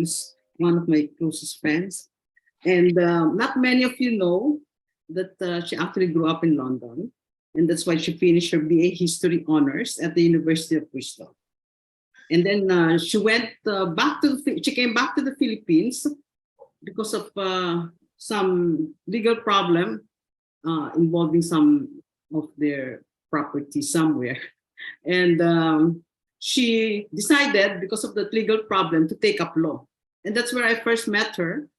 introduce one of my closest friends. And not many of you know that she actually grew up in London. And that's why she finished her BA History Honors at the University of Bristol. And then she went she came back to the Philippines because of some legal problem involving some of their property somewhere. And she decided, because of that legal problem, to take up law. And that's where I first met her.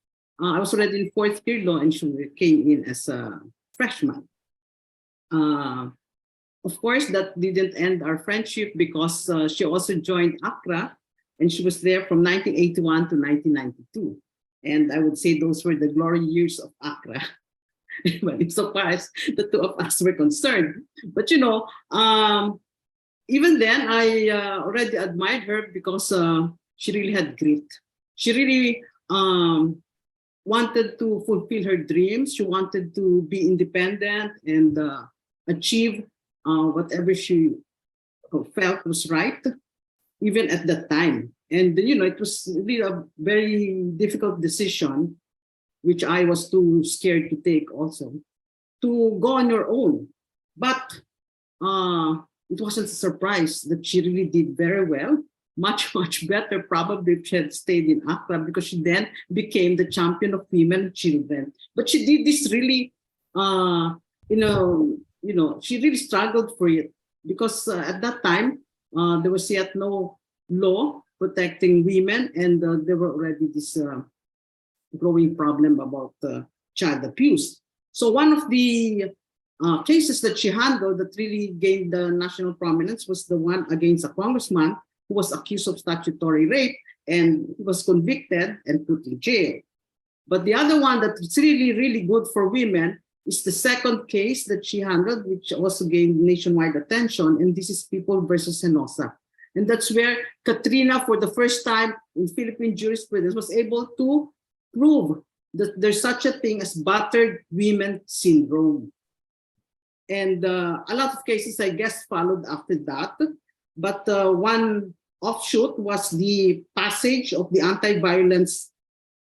I was already in fourth year law, and she came in as a freshman. Of course, that didn't end our friendship, because she also joined ACRA, and she was there from 1981 to 1992. And I would say those were the glory years of ACRA, so far as the two of us were concerned. But you know, even then, I already admired her, because she really had grit. She really wanted to fulfill her dreams. She wanted to be independent and achieve whatever she felt was right, even at that time. And you know, it was really a very difficult decision, which I was too scared to take also, to go on your own. But it wasn't a surprise that she really did very well, much better probably if she had stayed in ACRA, because she then became the champion of women and children. But she did this really, she really struggled for it, because at that time there was yet no law protecting women, and there were already this growing problem about child abuse. So one of the cases that she handled that really gained national prominence was the one against a congressman who was accused of statutory rape, and he was convicted and put in jail. But the other one that's really, really good for women is the second case that she handled, which also gained nationwide attention, and this is People versus Henosa. And that's where Katrina, for the first time in Philippine jurisprudence, was able to prove that there's such a thing as battered women syndrome. And a lot of cases, I guess, followed after that. But one offshoot was the passage of the Anti-Violence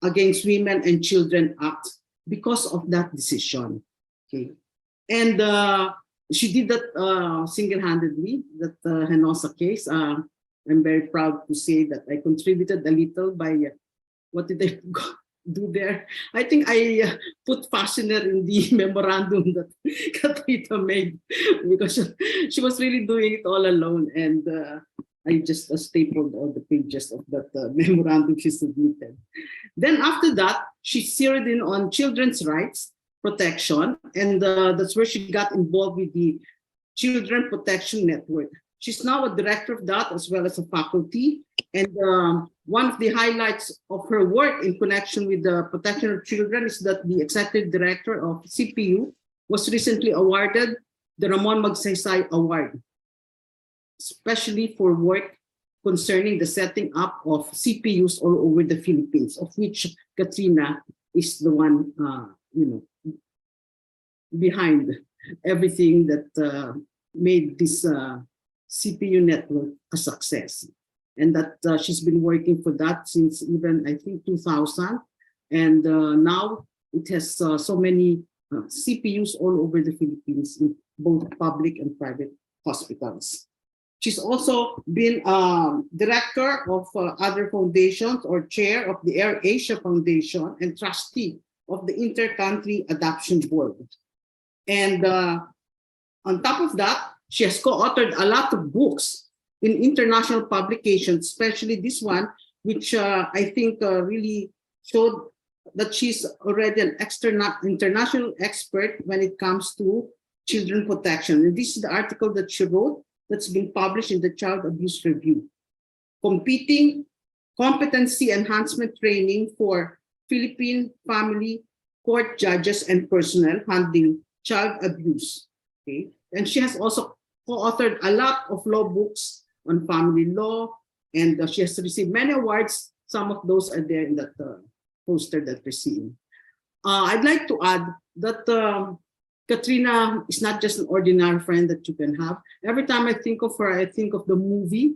Against Women and Children Act because of that decision. Okay, and she did that single-handedly, that Henosa case. I'm very proud to say that I contributed a little by, what did I do there? I think I put fastener in the memorandum that Katrina made, because she was really doing it all alone, and I just stapled all the pages of that memorandum she submitted. Then after that, she zeroed in on children's rights protection, and that's where she got involved with the Children Protection Network. She's now a director of that, as well as a faculty. And one of the highlights of her work in connection with the protection of children is that the executive director of CPU was recently awarded the Ramon Magsaysay Award, especially for work concerning the setting up of CPUs all over the Philippines, of which Katrina is the one, behind everything that made this CPU network a success. And that she's been working for that since even, I think, 2000. And now it has so many CPUs all over the Philippines, in both public and private hospitals. She's also been director of other foundations, or chair of the Air Asia Foundation, and trustee of the Inter-Country Adoption Board. And on top of that, she has co-authored a lot of books in international publications, especially this one, which I think really showed that she's already an international expert when it comes to children protection. And this is the article that she wrote that's been published in the Child Abuse Review. Competing Competency Enhancement Training for Philippine Family Court Judges and Personnel Handling Child Abuse. Okay? And she has also co-authored a lot of law books on family law, and she has received many awards. Some of those are there in that poster that we're seeing. I'd like to add that Katrina is not just an ordinary friend that you can have. Every time I think of her, I think of the movie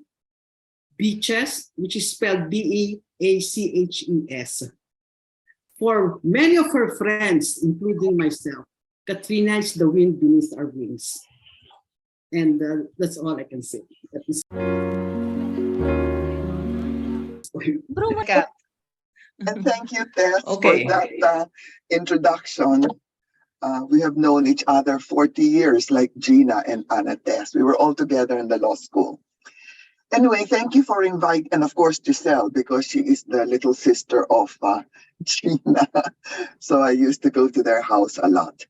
Beaches, which is spelled Beaches. For many of her friends, including myself, Katrina is the wind beneath our wings. And that's all I can say. And thank you, Tess, Okay. for that introduction. We have known each other 40 years, like Gina and Anna Tess. We were all together in the law school. Anyway, thank you for inviting, and of course Giselle, because she is the little sister of Gina. So I used to go to their house a lot.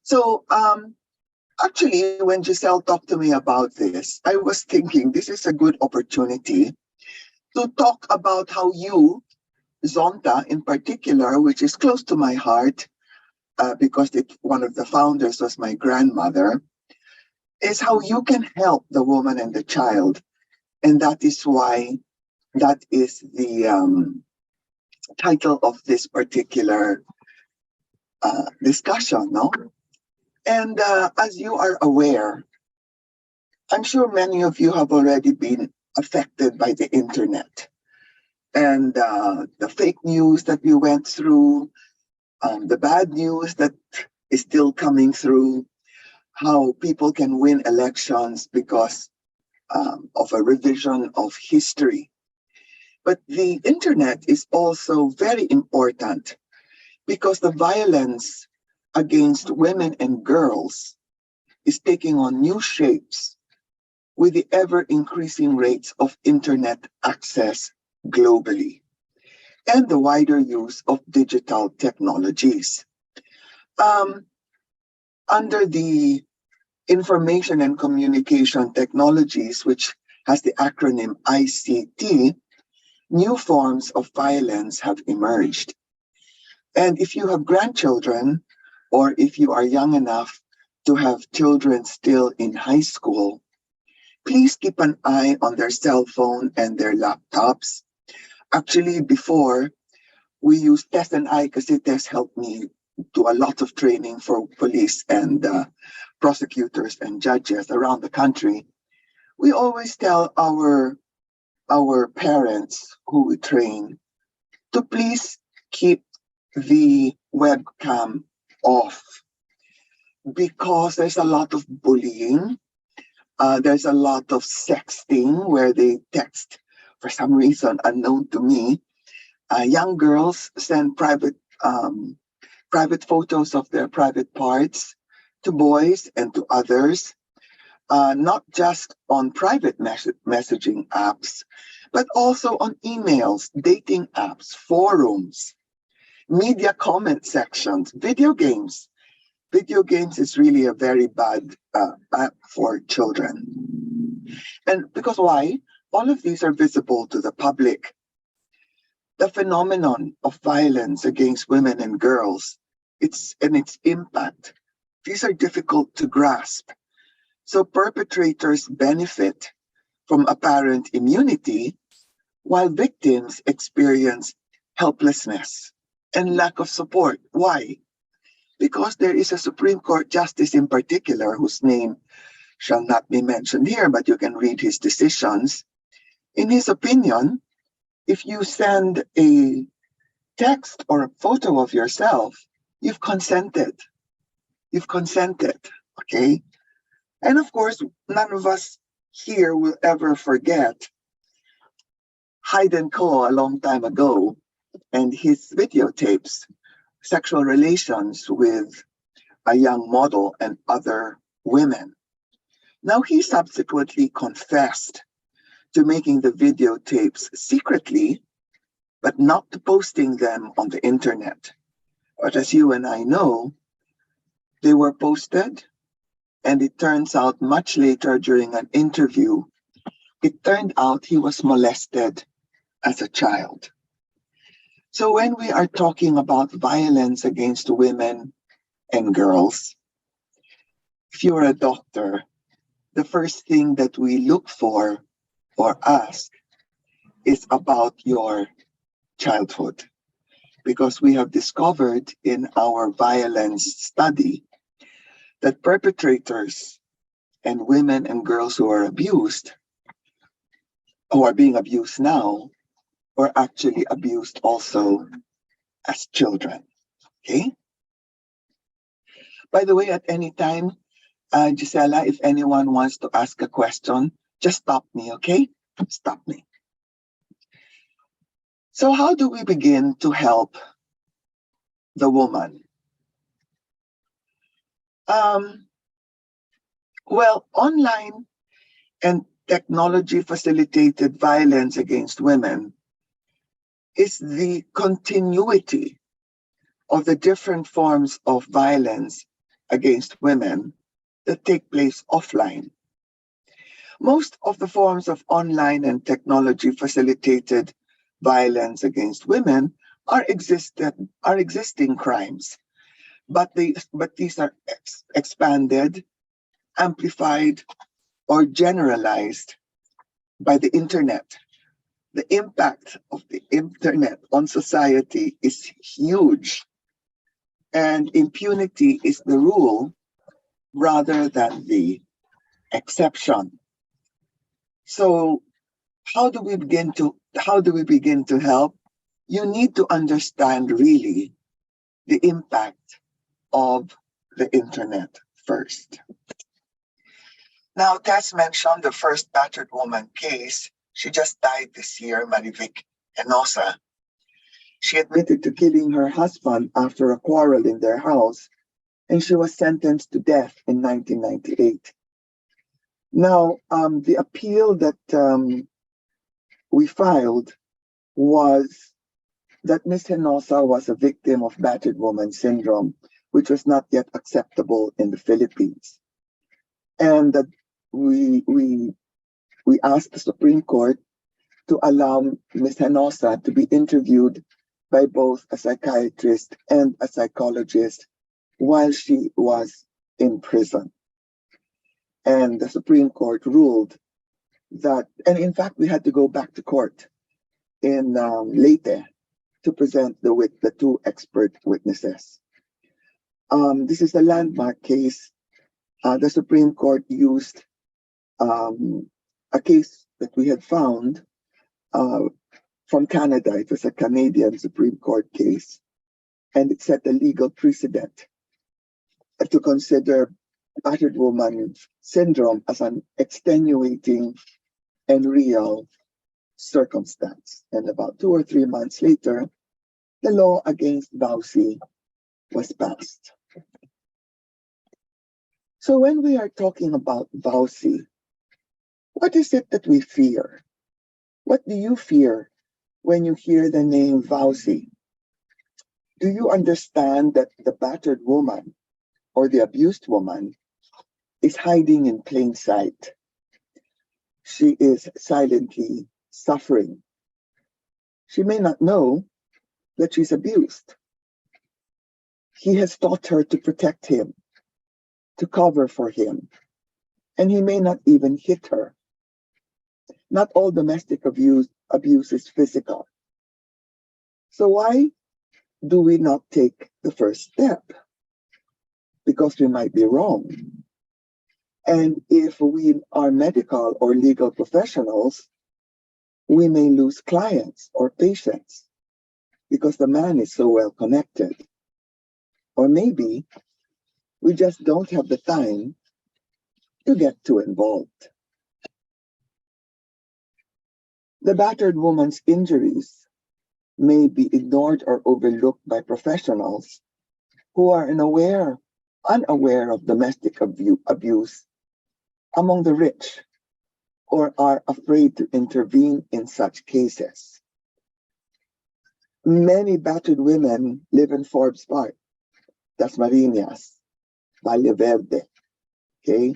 So actually, when Giselle talked to me about this, I was thinking this is a good opportunity to talk about how you, Zonta in particular, which is close to my heart, because one of the founders was my grandmother, is how you can help the woman and the child. And that is why that is the title of this particular discussion, no? And as you are aware, I'm sure many of you have already been affected by the internet and the fake news that we went through, the bad news that is still coming through, how people can win elections because of a revision of history. But the internet is also very important because the violence against women and girls is taking on new shapes with the ever-increasing rates of internet access globally and the wider use of digital technologies. Under the Information and Communication Technologies, which has the acronym ICT, new forms of violence have emerged. And if you have grandchildren, or if you are young enough to have children still in high school, please keep an eye on their cell phone and their laptops. Actually, before, we used Tess and I, because Tess helped me do a lot of training for police and prosecutors and judges around the country. We always tell our parents who we train to please keep the webcam off, because there's a lot of bullying. There's a lot of sexting where they text for some reason unknown to me. Young girls send private photos of their private parts to boys and to others, not just on private messaging apps, but also on emails, dating apps, forums, media comment sections, video games. Video games is really a very bad app for children. And because why? All of these are visible to the public. The phenomenon of violence against women and girls, its impact, these are difficult to grasp. So perpetrators benefit from apparent immunity, while victims experience helplessness and lack of support. Why? Because there is a Supreme Court justice in particular, whose name shall not be mentioned here, but you can read his decisions. In his opinion, if you send a text or a photo of yourself, you've consented. You've consented, okay? And of course, none of us here will ever forget Hayden Coe a long time ago and his videotapes, sexual relations with a young model and other women. Now, he subsequently confessed to making the videotapes secretly, but not posting them on the internet. But as you and I know, they were posted, and it turns out much later during an interview, it turned out he was molested as a child. So when we are talking about violence against women and girls, if you're a doctor, the first thing that we look for or ask is about your childhood, because we have discovered in our violence study that perpetrators and women and girls who are abused who are being abused now were actually abused also as children. Okay? By the way, at any time, Gisela, if anyone wants to ask a question, just stop me, okay? Stop me. So how do we begin to help the woman? Well, online and technology-facilitated violence against women is the continuity of the different forms of violence against women that take place offline. Most of the forms of online and technology-facilitated violence against women are existing crimes, but these are expanded, amplified, or generalized by the internet. The impact of the internet on society is huge, and impunity is the rule rather than the exception. So how do we begin to help? You need to understand really the impact of the internet first. Now, Tess mentioned the first battered woman case. She just died this year, Marivic Enosa. She admitted to killing her husband after a quarrel in their house, and she was sentenced to death in 1998. Now, the appeal that we filed was that Ms. Henosa was a victim of battered woman syndrome, which was not yet acceptable in the Philippines. And that we asked the Supreme Court to allow Ms. Henosa to be interviewed by both a psychiatrist and a psychologist while she was in prison. And the Supreme Court ruled that, and in fact, we had to go back to court in Leyte to present the two expert witnesses. This is a landmark case. The Supreme Court used a case that we had found from Canada. It was a Canadian Supreme Court case, and it set a legal precedent to consider battered woman syndrome as an extenuating and real circumstance. And about 2 or 3 months later, the law against vowsy was passed. So when we are talking about vowsy, what is it that we fear? What do you fear when you hear the name vowsy? Do you understand that the battered woman or the abused woman is hiding in plain sight? She is silently suffering. She may not know that she's abused. He has taught her to protect him, to cover for him, and he may not even hit her. Not all domestic abuse is physical. So why do we not take the first step? Because we might be wrong. And if we are medical or legal professionals, we may lose clients or patients because the man is so well connected. Or maybe we just don't have the time to get too involved. The battered woman's injuries may be ignored or overlooked by professionals who are unaware of domestic abuse among the rich, or are afraid to intervene in such cases. Many battered women live in Forbes Park, Dasmariñas, Valle Verde, okay?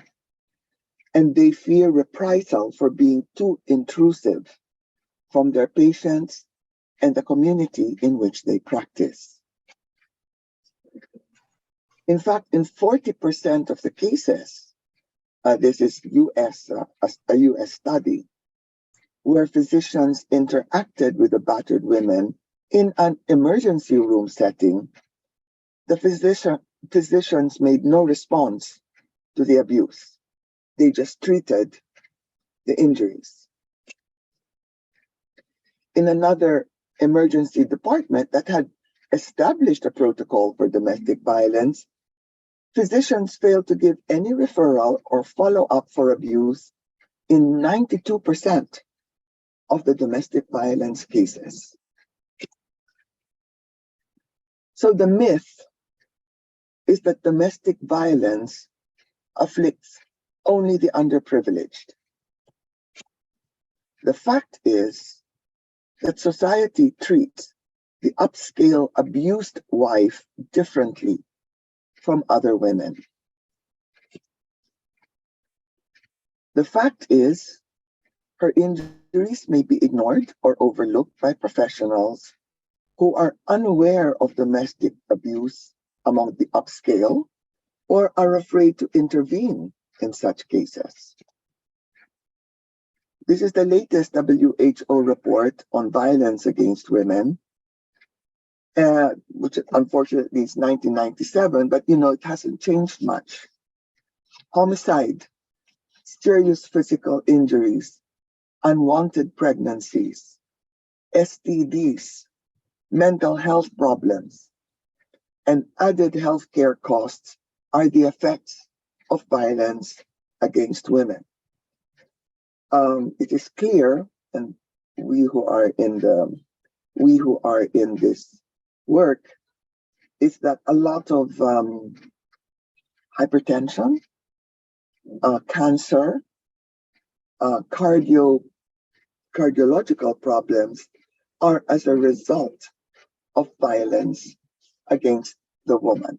And they fear reprisal for being too intrusive from their patients and the community in which they practice. In fact, in 40% of the cases, this is a US study, where physicians interacted with the battered women in an emergency room setting, the physicians made no response to the abuse. They just treated the injuries. in another emergency department that had established a protocol for domestic violence, physicians failed to give any referral or follow up for abuse in 92% of the domestic violence cases. So the myth is that domestic violence afflicts only the underprivileged. The fact is that society treats the upscale abused wife differently from other women. The fact is her injuries may be ignored or overlooked by professionals who are unaware of domestic abuse among the upscale or are afraid to intervene in such cases. This is the latest WHO report on violence against women, which unfortunately is 1997, but it hasn't changed much. Homicide, serious physical injuries, unwanted pregnancies, STDs, mental health problems, and added healthcare costs are the effects of violence against women. It is clear, and we who are in this work, is that a lot of hypertension, cancer, cardiological problems are as a result of violence against the woman.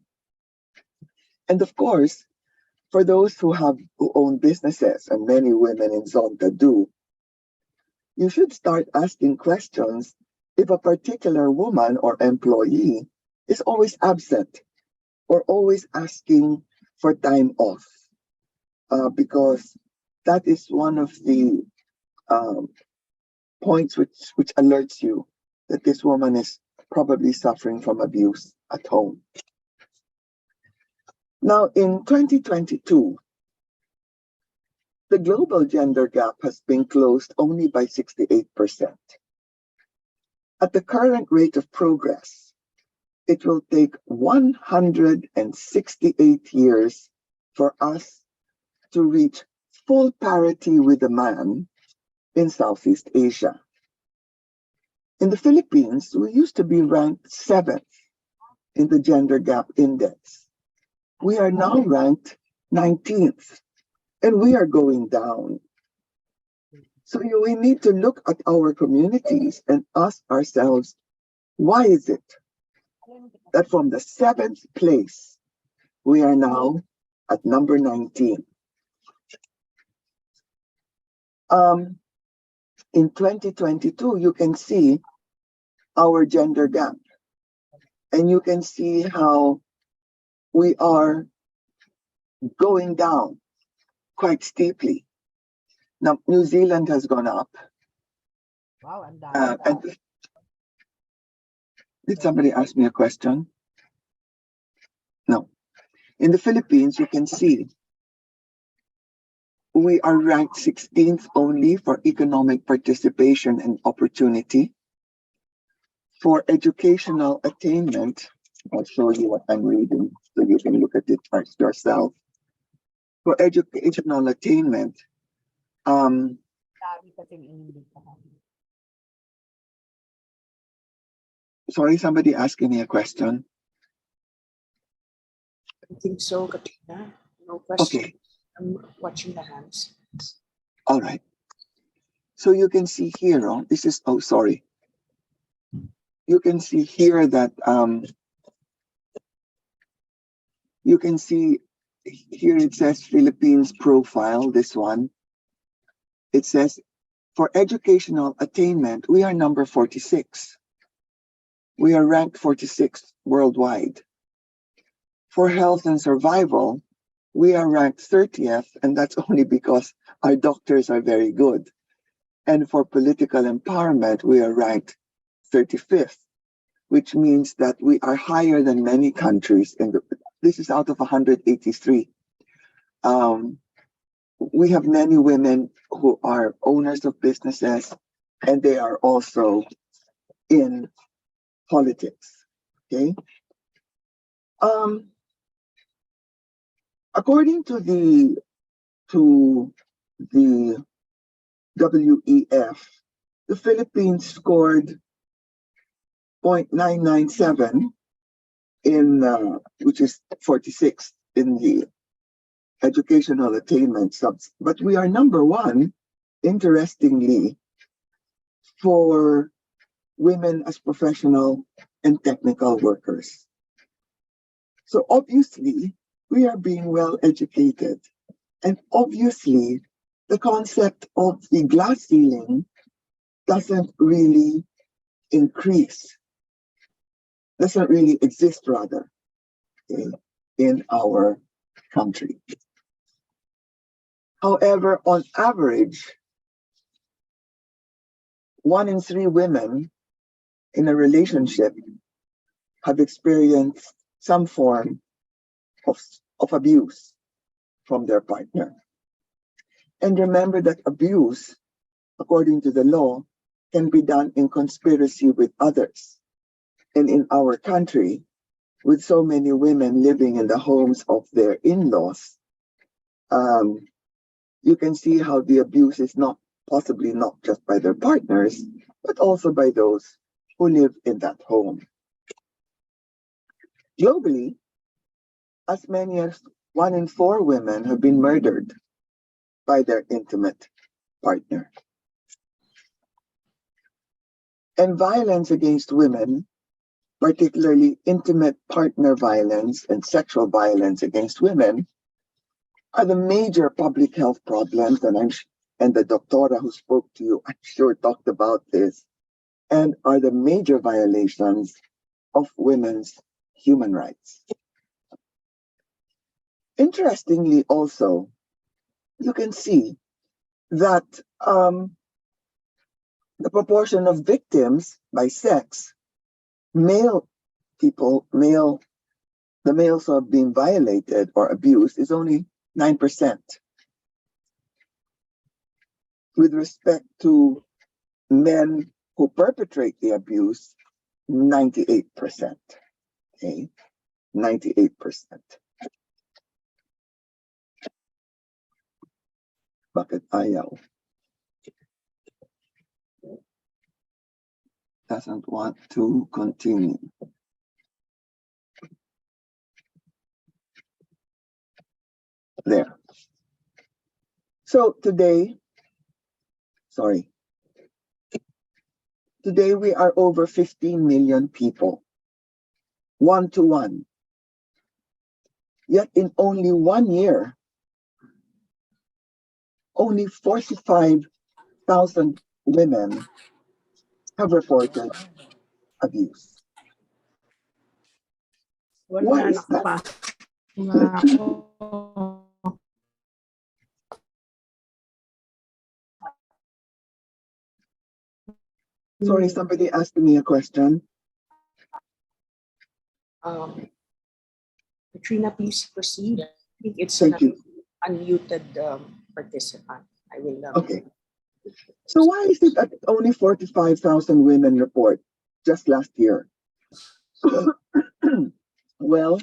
And of course, for those who own businesses, and many women in Zonta do, you should start asking questions if a particular woman or employee is always absent or always asking for time off, because that is one of the points which alerts you that this woman is probably suffering from abuse at home. Now, in 2022, the global gender gap has been closed only by 68%. At the current rate of progress, it will take 168 years for us to reach full parity with a man in Southeast Asia. In the Philippines, we used to be ranked 7th in the Gender Gap Index. We are now ranked 19th, and we are going down. So we need to look at our communities and ask ourselves, why is it that from the 7th place, we are now at number 19? In 2022, you can see our gender gap, and you can see how we are going down quite steeply. Now, New Zealand has gone up. Wow, And did somebody ask me a question? No. In the Philippines, you can see we are ranked 16th only for economic participation and opportunity. For educational attainment, I'll show you what I'm reading so you can look at it yourself. For educational attainment, sorry, somebody asking me a question. I think so, Katrina. No question. Okay. I'm watching the hands. All right. So you can see here, this is, oh, sorry. You can see here that, you can see here it says Philippines profile, this one. It says, for educational attainment, we are number 46. We are ranked 46th worldwide. For health and survival, we are ranked 30th, and that's only because our doctors are very good. And for political empowerment, we are ranked 35th, which means that we are higher than many countries. This is out of 183. We have many women who are owners of businesses, and they are also in politics. Okay. According to the WEF, the Philippines scored 0.997 in which is 46th in the educational attainment subs, but we are number one, interestingly, for women as professional and technical workers. So obviously, we are being well educated. And obviously, the concept of the glass ceiling doesn't really exist rather, in our country. However, on average, 1 in 3 women in a relationship have experienced some form of abuse from their partner. And remember that abuse, according to the law, can be done in conspiracy with others. And in our country, with so many women living in the homes of their in-laws, you can see how the abuse is possibly not just by their partners, but also by those who live in that home. Globally, as many as 1 in 4 women have been murdered by their intimate partner. And violence against women, particularly intimate partner violence and sexual violence against women, are the major public health problems, and the doctora who spoke to you, I'm sure, talked about this, and are the major violations of women's human rights. Interestingly, also, you can see that the proportion of victims by sex, the males who have been violated or abused is only 9%. With respect to men who perpetrate the abuse, 98%. Okay, 98%. Bakit ayaw? Doesn't want to continue. There. So today we are over 15 million people, 1 to 1. Yet in only 1 year, only 45,000 women have reported abuse. Why is that? Sorry, somebody asked me a question. Katrina, please proceed. I think it's Thank you. unmuted participant. I will. Okay. So why is it that only 45,000 women report just last year? Well,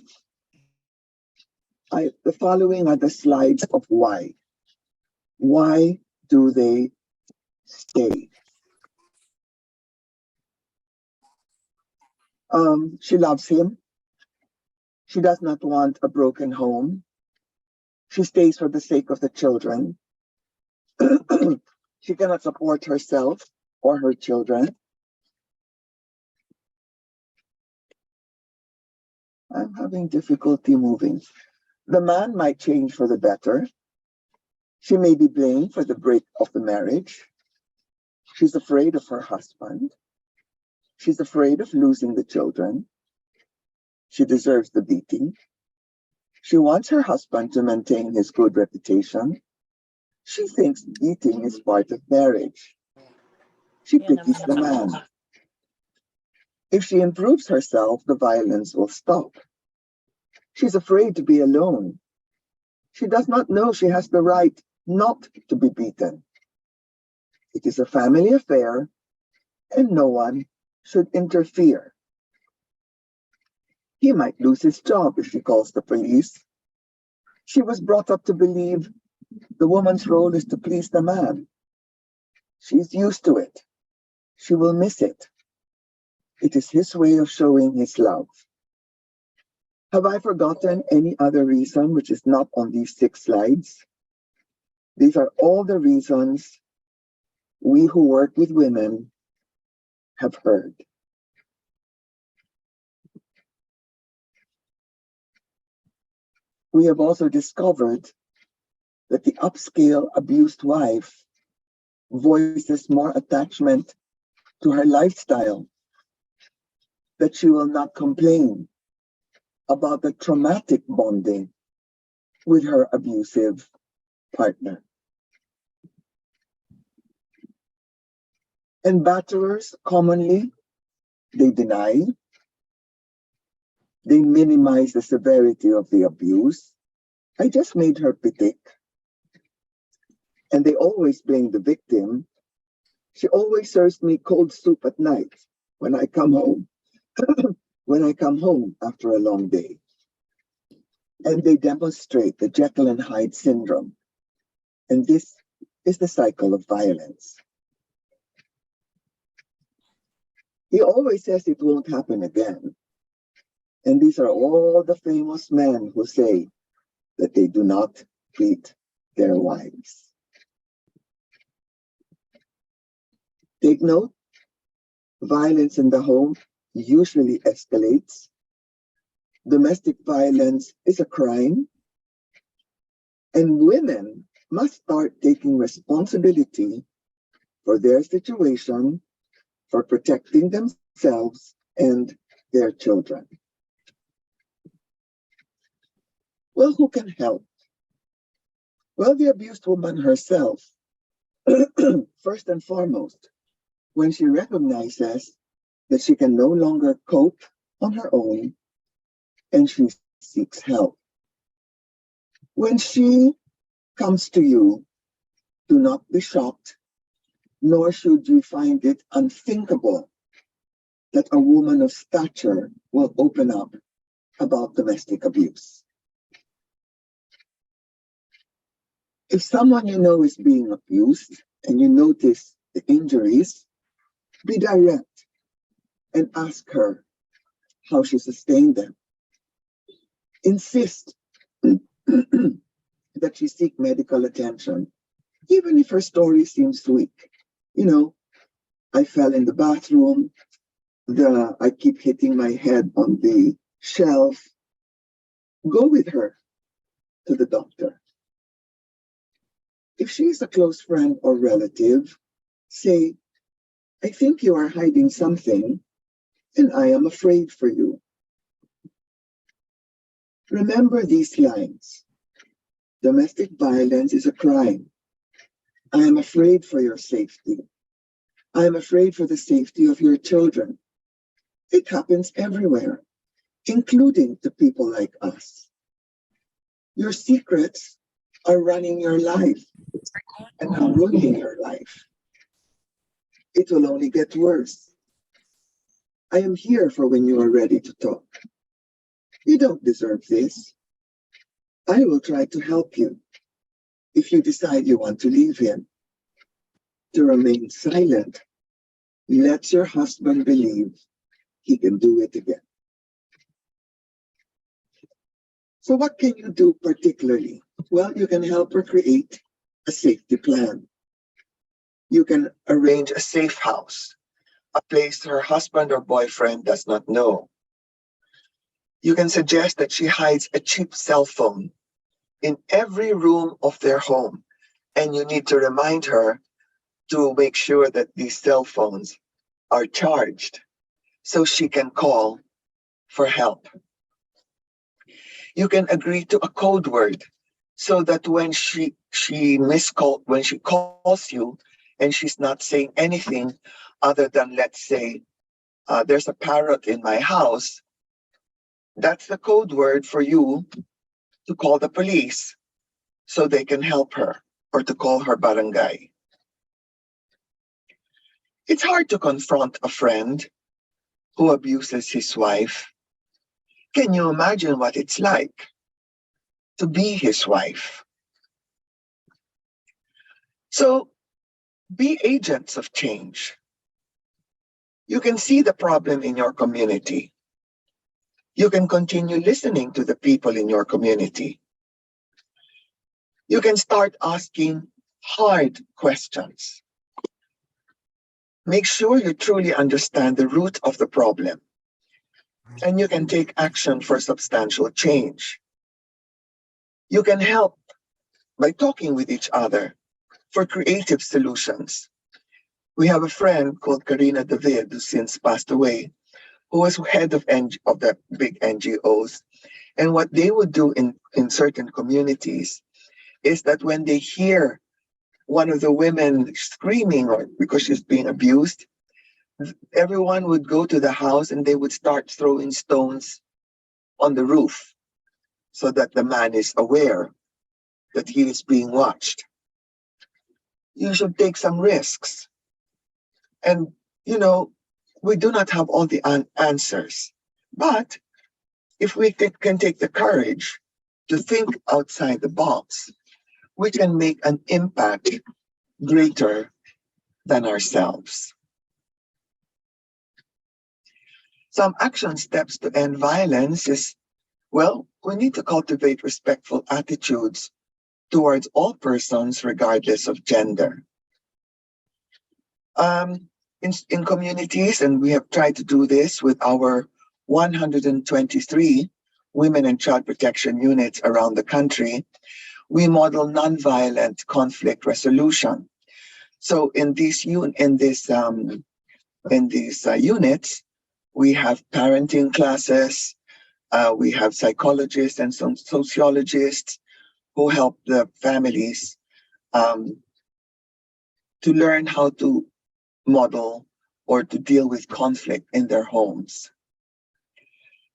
the following are the slides of why. Why do they stay? She loves him. She does not want a broken home. She stays for the sake of the children. She cannot support herself or her children. I'm having difficulty moving. The man might change for the better. She may be blamed for the break of the marriage. She's afraid of her husband. She's afraid of losing the children. She deserves the beating. She wants her husband to maintain his good reputation. She thinks beating is part of marriage. She pities the man. If she improves herself, the violence will stop. She's afraid to be alone. She does not know she has the right not to be beaten. It is a family affair and no one should interfere. He might lose his job if he calls the police. She was brought up to believe the woman's role is to please the man. She's used to it. She will miss it. It is his way of showing his love. Have I forgotten any other reason which is not on these 6 slides? These are all the reasons we who work with women have heard. We have also discovered that the upscale abused wife voices more attachment to her lifestyle, that she will not complain about the traumatic bonding with her abusive partner. And batterers commonly, they deny, they minimize the severity of the abuse. I just made her pitik. And they always blame the victim. She always serves me cold soup at night when I come home, when I come home after a long day. And they demonstrate the Jekyll and Hyde syndrome. And this is the cycle of violence. He always says it won't happen again. And these are all the famous men who say that they do not beat their wives. Take note, violence in the home usually escalates. Domestic violence is a crime, and women must start taking responsibility for their situation, for protecting themselves and their children. Well, who can help? Well, the abused woman herself, first and foremost, when she recognizes that she can no longer cope on her own and she seeks help. When she comes to you, do not be shocked, nor should you find it unthinkable that a woman of stature will open up about domestic abuse. If someone you know is being abused and you notice the injuries, be direct and ask her how she sustained them. Insist that she seek medical attention, even if her story seems weak. You know, I fell in the bathroom, I keep hitting my head on the shelf. Go with her to the doctor. If she is a close friend or relative, say, I think you are hiding something, and I am afraid for you. Remember these lines. Domestic violence is a crime. I am afraid for your safety. I am afraid for the safety of your children. It happens everywhere, including to people like us. Your secrets are running your life and are ruining your life. It will only get worse. I am here for when you are ready to talk. You don't deserve this. I will try to help you if you decide you want to leave him. To remain silent lets your husband believe he can do it again. So what can you do particularly? Well, you can help her create a safety plan. You can arrange a safe house, a place her husband or boyfriend does not know. You can suggest that she hides a cheap cell phone in every room of their home, and you need to remind her to make sure that these cell phones are charged so she can call for help. You can agree to a code word so that when she calls you and she's not saying anything other than, let's say, there's a parrot in my house, that's the code word for you to call the police so they can help her, or to call her barangay. It's hard to confront a friend who abuses his wife. Can you imagine what it's like to be his wife? So be agents of change. You can see the problem in your community. You can continue listening to the people in your community. You can start asking hard questions. Make sure you truly understand the root of the problem, and you can take action for substantial change. You can help by talking with each other for creative solutions. We have a friend called Katrina Legarda, who since passed away, who was head of the big NGOs. And what they would do in certain communities is that when they hear one of the women screaming or because she's being abused, everyone would go to the house and they would start throwing stones on the roof so that the man is aware that he is being watched. You should take some risks. And, we do not have all the answers. But if we can take the courage to think outside the box, we can make an impact greater than ourselves. Some action steps to end violence is, we need to cultivate respectful attitudes towards all persons regardless of gender. In communities, and we have tried to do this with our 123 women and child protection units around the country, we model nonviolent conflict resolution. So in these units, we have parenting classes, we have psychologists and some sociologists who help the families to learn how to model or to deal with conflict in their homes.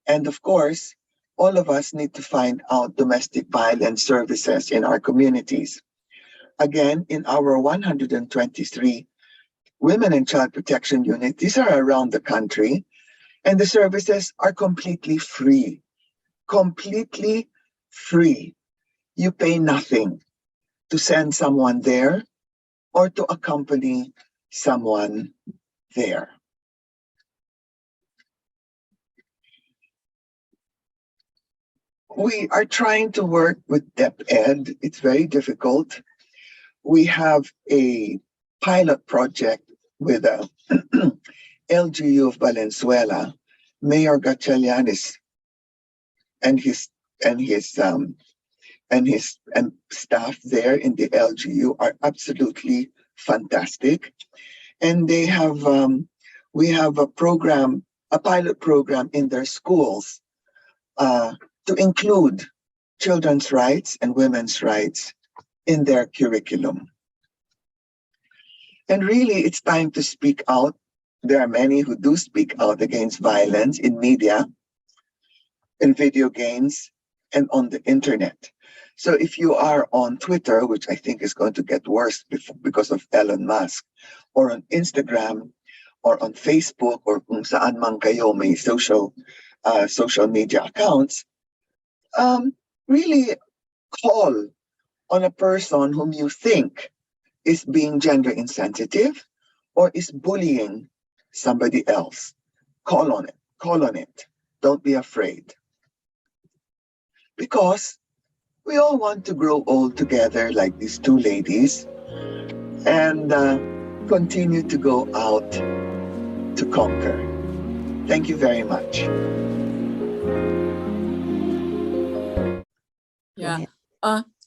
And of course, all of us need to find out domestic violence services in our communities. Again, in our 123 women and child protection units, these are around the country, and the services are completely free. Completely free. You pay nothing to send someone there or to accompany someone there. We are trying to work with DepEd. It's very difficult. We have a pilot project with a LGU of Valenzuela. Mayor Gatchalianis and his staff there in the LGU are absolutely fantastic. And they have we have a pilot program in their schools to include children's rights and women's rights in their curriculum. And really, it's time to speak out. There are many who do speak out against violence in media, in video games, and on the internet. So if you are on Twitter, which I think is going to get worse because of Elon Musk, or on Instagram, or on Facebook, or kung saan man kayo may social media accounts, really call on a person whom you think is being gender insensitive or is bullying somebody else. Call on it. Don't be afraid. Because we all want to grow old together like these two ladies and continue to go out to conquer. Thank you very much. Yeah.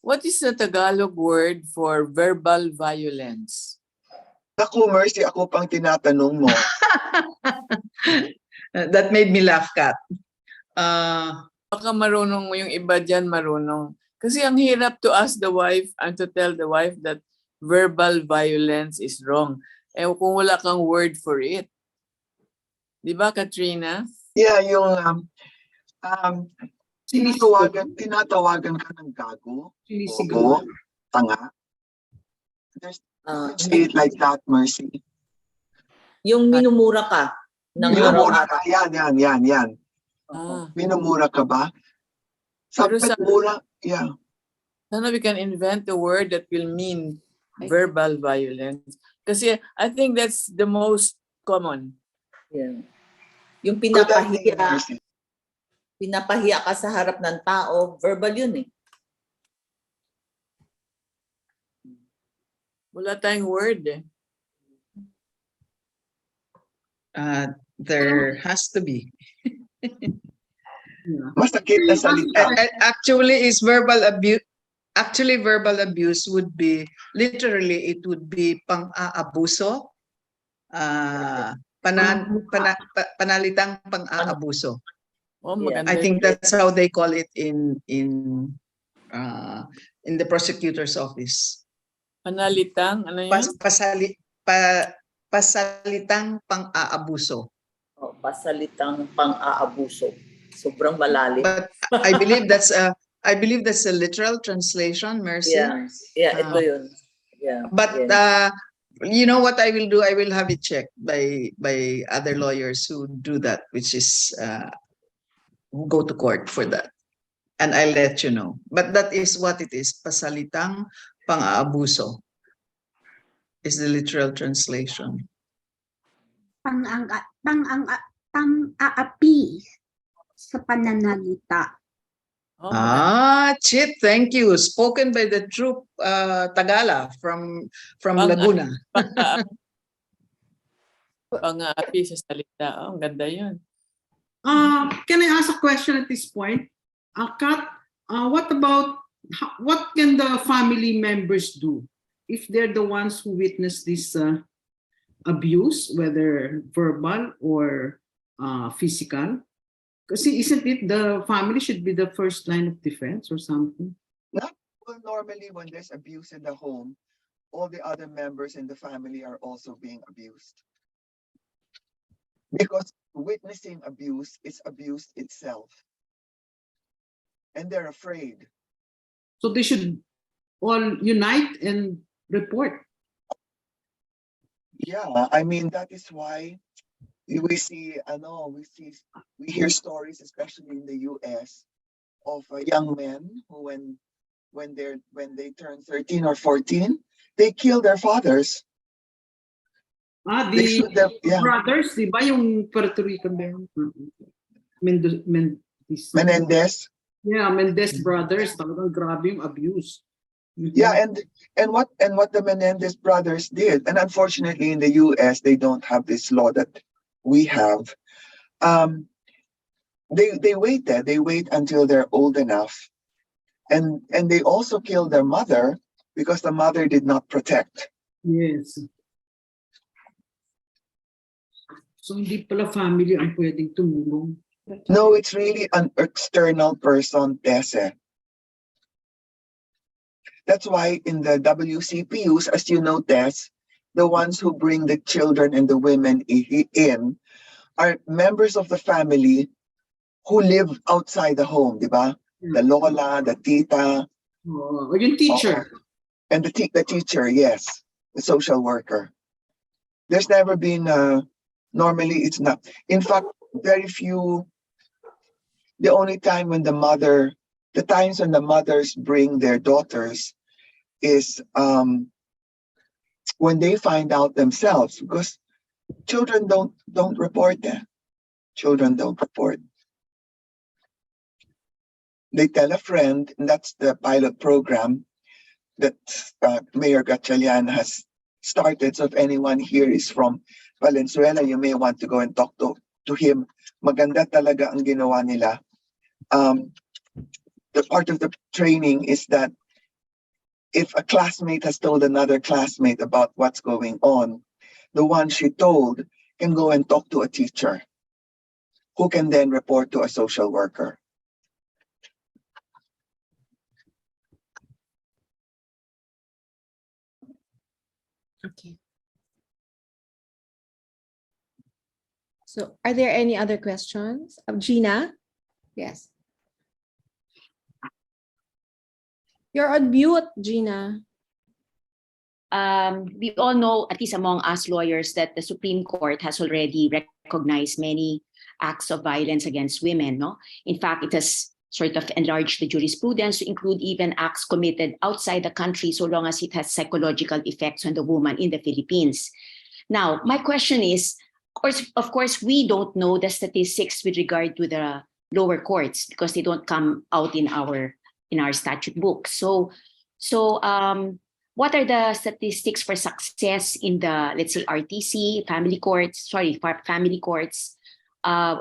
What is the Tagalog word for verbal violence? Naku, Mercy, ako pang tinatanong mo. That made me laugh, Kat. Baka marunong mo yung iba dyan, marunong. Kasi ang hirap to ask the wife and to tell the wife that verbal violence is wrong. Eh kung wala kang word for it. Di ba, Katrina? Yeah, yung tinatawagan ka ng gago, bobo, tanga. Say it like that, Mercy. Yung minumura ka ng Minumura araw-araw. ka, yan. Ah, Minumura ka ba? Pero Sa mura, yeah. sana we can invent a word that will mean verbal violence. Kasi I think that's the most common. Yeah. Yung Good idea, pinapahiya, Mercy. pinapahiya ka sa harap ng tao, verbal yun eh. Wala tayong word eh. There has to be. Yeah. Masakit na salita. Actually, is verbal abuse. Actually, verbal abuse would be literally it would be pang-aabuso, panalitang pang-aabuso. Oh, Yeah. maganda. I think that's how they call it in the prosecutor's office. Panalitang, ano yun? Pasalitang pang-aabuso. Oh, pasalitang pang-aabuso. Sobrang malalim. But I believe that's a literal translation, Mercy. Yeah, ito yun. Yeah. But yeah. you know what I will do? I will have it checked by other lawyers who do that, which is who go to court for that, and I'll let you know. But that is what it is. Pasalitang pang-aabuso is the literal translation. Pang-aapi sa pananalita. Oh, maganda. Chit, thank you. Spoken by the true Tagala from Laguna. Pang-aapi sa salita. Oh, ang ganda yun. Can I ask a question at this point? Kat, what about what can the family members do if they're the ones who witness this abuse, whether verbal or physical? Kasi isn't it the family should be the first line of defense or something? Well, normally when there's abuse in the home, all the other members in the family are also being abused. Because witnessing abuse is abuse itself. And they're afraid. So they should all unite and report. Yeah, I mean, that is why we hear stories, especially in the US, of young men who when they turn 13 or 14, they kill their fathers. They The shoot their brothers, di ba yung Puerto Rican ba yun? Menendez. Yeah, Mendez brothers, talagang grabe yung abuse. Yeah, and what the Menendez brothers did, and unfortunately in the US they don't have this law that we have. They wait until they're old enough, and they also killed their mother because the mother did not protect. Yes. So hindi pala family ang pwedeng tumulong. No, it's really an external person, Tese. That's why in the WCPUs, as you know, Tess, the ones who bring the children and the women in are members of the family who live outside the home, di ba? The lola, the tita. Or yung teacher. And the teacher, yes, the social worker. There's never been, normally it's not. In fact, very few, the only time when the times when the mothers bring their daughters is when they find out themselves, because children don't report that. Children don't report. They tell a friend, and that's the pilot program that Mayor Gatchalian has started. So if anyone here is from Valenzuela, you may want to go and talk to him. Maganda talaga ang ginawa nila. The part of the training is that if a classmate has told another classmate about what's going on, the one she told can go and talk to a teacher who can then report to a social worker. Okay. So are there any other questions? Gina? Yes. You're on mute, Gina. we all know, at least among us lawyers, that the Supreme Court has already recognized many acts of violence against women. No, in fact, it has sort of enlarged the jurisprudence to include even acts committed outside the country, so long as it has psychological effects on the woman in the Philippines. Now, my question is, of course, we don't know the statistics with regard to the lower courts because they don't come out in our statute book. So what are the statistics for success in the, let's say, RTC, family courts,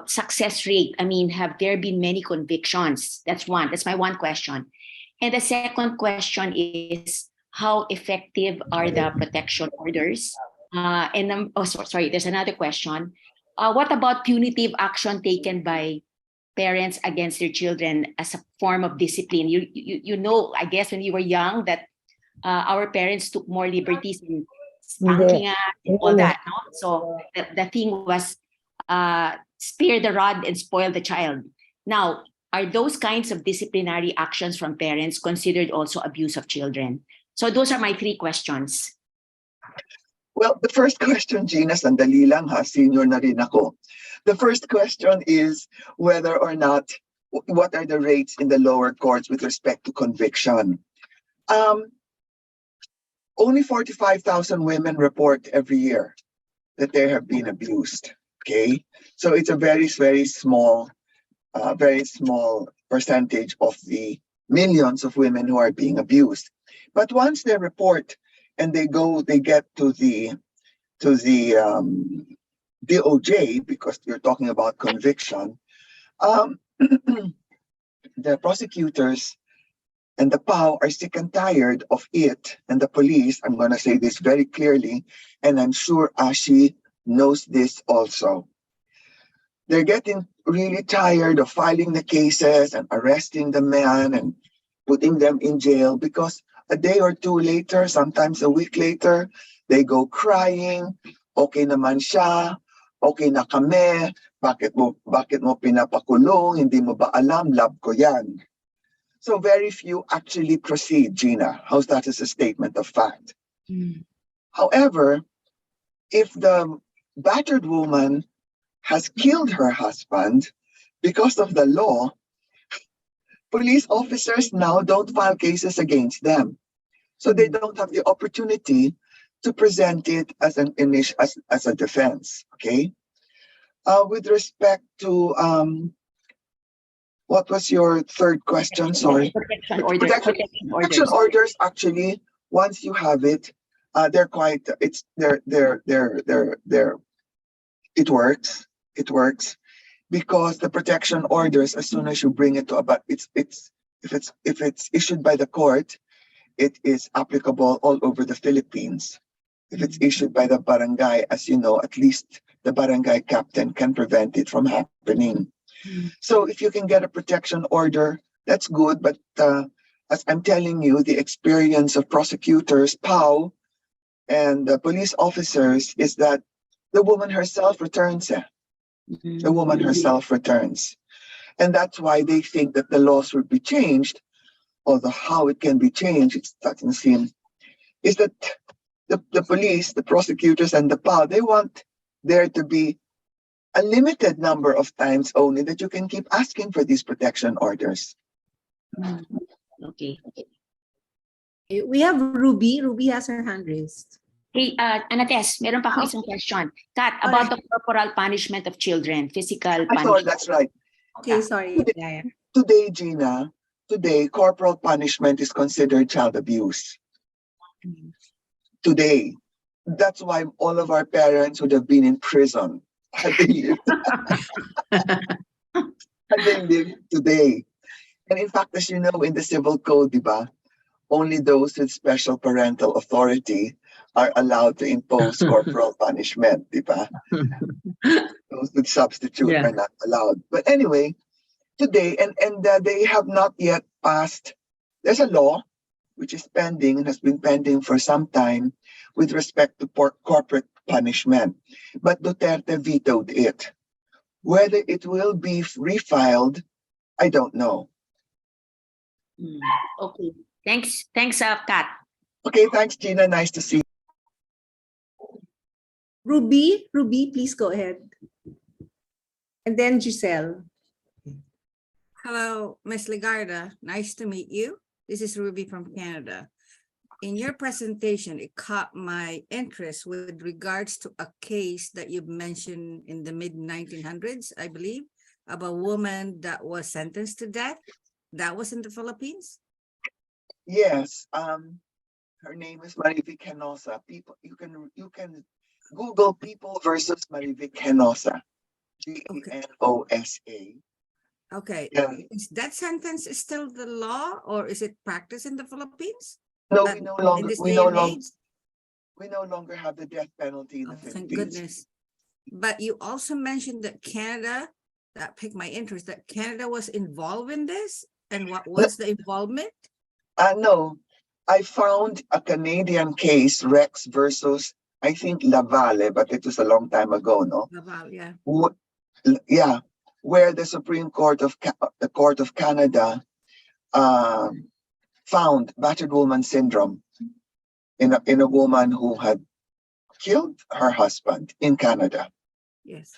success rate? I mean, have there been many convictions? That's one. That's my one question. And the second question is, how effective are the protection orders? There's another question. What about punitive action taken by parents against their children as a form of discipline? You know, I guess when you were young that our parents took more liberties in spanking us and all that. No? So the thing was spare the rod and spoil the child. Now, are those kinds of disciplinary actions from parents considered also abuse of children? So those are my three questions. Well, the first question, Gina, sandali lang ha, senior na rin ako. The first question is whether or not, what are the rates in the lower courts with respect to conviction? Only 45,000 women report every year that they have been abused, okay? So it's a very, very small percentage of the millions of women who are being abused. But once they report and they get to the DOJ, because you're talking about conviction, the prosecutors and the POW are sick and tired of it, and the police, I'm going to say this very clearly, and I'm sure Ashi knows this also. They're getting really tired of filing the cases and arresting the man and putting them in jail, because a day or two later, sometimes a week later, they go crying, okay naman siya, okay na kami, bakit mo pinapakulong, hindi mo ba alam, love ko yan. So very few actually proceed, Gina. How's that as a statement of fact? However, if the battered woman has killed her husband because of the law, police officers now don't file cases against them. So they don't have the opportunity to present it as as a defense, okay? With respect to, what was your third question? Sorry. Protection orders, actually, once you have it, it works. It works because the protection orders, as soon as you bring it to if it's issued by the court, it is applicable all over the Philippines. If it's issued by the barangay, as you know, at least the barangay captain can prevent it from happening. So if you can get a protection order, that's good. But as I'm telling you, the experience of prosecutors, POW, and police officers is that the woman herself returns. The woman herself returns. And that's why they think that the laws would be changed, although how it can be changed, it doesn't seem, is that the police, the prosecutors, and the POW, they want there to be a limited number of times only that you can keep asking for these protection orders. Okay. We have Ruby. Ruby has her hand raised. Hey, Anates, meron pa ako isang question. Kat, about the corporal punishment of children, physical I thought punishment. that's right. Okay, sorry. Today, Gina, corporal punishment is considered child abuse. Today. That's why all of our parents would have been in prison had they lived today. And in fact, as you know, in the civil code, diba, only those with special parental authority are allowed to impose corporal punishment, diba? Those with substitute are not allowed. But anyway, today, and they have not yet passed, there's a law which is pending and has been pending for some time with respect to corporate punishment. But Duterte vetoed it. Whether it will be refiled, I don't know. Okay. Thanks, Kat. Okay, thanks, Gina. Nice to see you. Ruby, please go ahead. And then Giselle. Hello, Ms. Legarda. Nice to meet you. This is Ruby from Canada. In your presentation, it caught my interest with regards to a case that you mentioned in the mid-1900s, I believe, of a woman that was sentenced to death. That was in the Philippines? Yes, her name is Marivic Henosa. People, you can Google people versus Marivic Henosa. Genosa. Okay. Yeah. Is that sentence still the law or is it practiced in the Philippines? No, Uh, we no in longer this we day no and longer age? we no longer have the death penalty in the Oh, thank Philippines. goodness. But you also mentioned that Canada, that piqued my interest, that Canada was involved in this. And what was the involvement? No, I found a Canadian case, Rex versus I think Laval, but it was a long time ago, no? Laval, yeah. Yeah, where the Supreme Court of the Court of Canada found battered woman syndrome in a woman who had killed her husband in Canada. Yes.